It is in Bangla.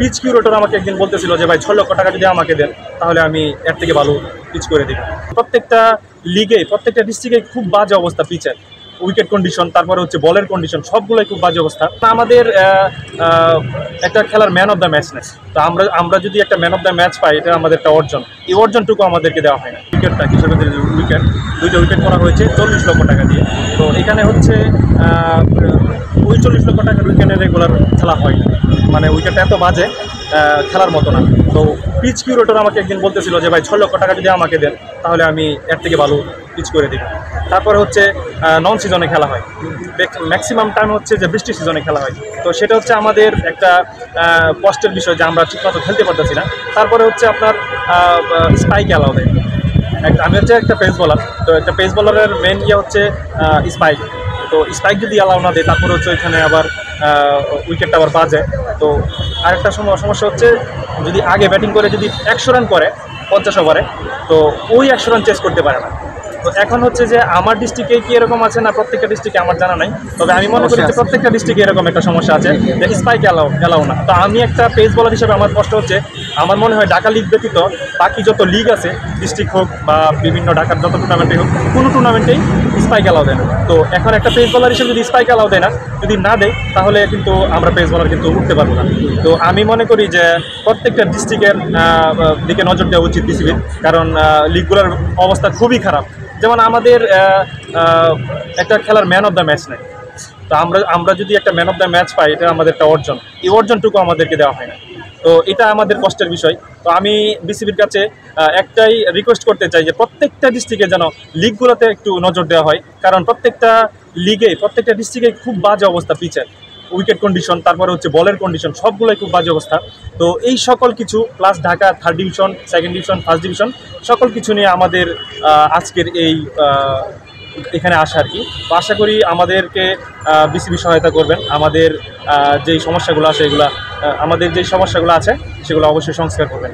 পিচ কিউরেটর আমাকে একদিন বলতেছিল যে ভাই 6 লক্ষ টাকা যদি আমাকে দেন তাহলে আমি এর থেকে ভালো পিচ করে দিব। প্রত্যেকটা লিগে প্রত্যেকটা ডিস্ট্রিক্টে খুব বাজে অবস্থা পিচের, উইকেট কন্ডিশন, তারপরে হচ্ছে বলের কন্ডিশন, সবগুলোই খুব বাজে অবস্থা। আমাদের একটা খেলার ম্যান অফ দ্য ম্যাচ নেই, তো আমরা যদি একটা ম্যান অফ দ্য ম্যাচ পাই এটা আমাদের একটা অর্জন, এই অর্জনটুকু আমাদেরকে দেওয়া হয় না। উইকেটটা কৃষকদের উইকেট 2টা উইকেট করা হয়েছে 40 লক্ষ টাকা দিয়ে। তো এখানে হচ্ছে ওই 40 লক্ষ টাকার উইকেটে রেগুলার খেলা হয় না, মানে উইকেটটা এত বাজে খেলার মতো না। তো পিচ কিউরেটর আমাকে একদিন বলতেছিল যে ভাই 6 লক্ষ টাকা যদি আমাকে দেন তাহলে আমি এর থেকে ভালো পিচ করে দিব। তারপরে হচ্ছে নন সিজনে খেলা হয়, ম্যাক্সিমাম টাইম হচ্ছে যে বৃষ্টি সিজনে খেলা হয়। তো সেটা হচ্ছে আমাদের একটা কষ্টের বিষয় যে আমরা ঠিকমতো খেলতে পারতেছি না। তারপরে হচ্ছে আপনার স্পাইক অ্যালাউ দেয়। আমি হচ্ছে একটা পেস বলার, তো একটা পেস বলারের মেন ইয়ে হচ্ছে স্পাইক। তো স্পাইক যদি অ্যালাউ না দেয় তারপরে হচ্ছে ওইখানে আবার উইকেটটা আবার বাজে। তো আরেকটা সমস্যা হচ্ছে যদি আগে ব্যাটিং করে যদি 100 রান করে 50 ওভারে, তো ওই 100 রান চেস করতে পারে না। তো এখন হচ্ছে যে আমার ডিস্ট্রিক্টে কি এরকম আছে না প্রত্যেকটা ডিস্ট্রিক্টে আমার জানা নাই, তবে আমি মনে করি যে প্রত্যেকটা ডিস্ট্রিক্টে এরকম একটা সমস্যা আছে যে স্পাইক অ্যালাউ না। তো আমি একটা পেস বলার হিসেবে আমার কষ্ট হচ্ছে, আমার মনে হয় ঢাকা লিগ ব্যতীত বাকি যত লিগ আছে, ডিস্ট্রিক্ট হোক বা বিভিন্ন ঢাকার যত টুর্নামেন্টে হোক, কোনো টুর্নামেন্টেই স্পাইক অ্যালাউ দেয় না। তো এখন একটা পেস বলার হিসেবে যদি স্পাইক অ্যালাউ দেয় না, যদি না দেয় তাহলে কিন্তু আমরা পেস বলার কিন্তু উঠতে পারবো না। তো আমি মনে করি যে প্রত্যেকটা ডিস্ট্রিক্টের দিকে নজর দেওয়া উচিত বিসিবির, কারণ লিগগুলোর অবস্থা খুবই খারাপ। যেমন আমাদের একটা খেলার ম্যান অফ দ্য ম্যাচ নেই, তো আমরা যদি একটা ম্যান অফ দ্য ম্যাচ পাই এটা আমাদের একটা অর্জন, এই অর্জনটুকু আমাদেরকে দেওয়া হয় না। তো এটা আমাদের কষ্টের বিষয়। তো আমি বিসিবির কাছে একটাই রিকোয়েস্ট করতে চাই যে প্রত্যেকটা ডিস্ট্রিক্টে যেন লিগগুলোতে একটু নজর দেওয়া হয়, কারণ প্রত্যেকটা প্রত্যেকটা ডিস্ট্রিক্টে খুব বাজে অবস্থা পিচের, উইকেট কন্ডিশন, তারপরে হচ্ছে বলের কন্ডিশন, সবগুলোই খুব বাজে অবস্থা। তো এই সকল কিছু plus Dhaka 3rd division, 2nd division, 1st division, সকল কিছু নিয়ে আমাদের আজকের এই এখানে আসা আর কি। তো আশা করি আমাদেরকে বিসিবি সহায়তা করবেন, আমাদের যেই সমস্যাগুলো আছে সেগুলো অবশ্যই সংস্কার করবেন।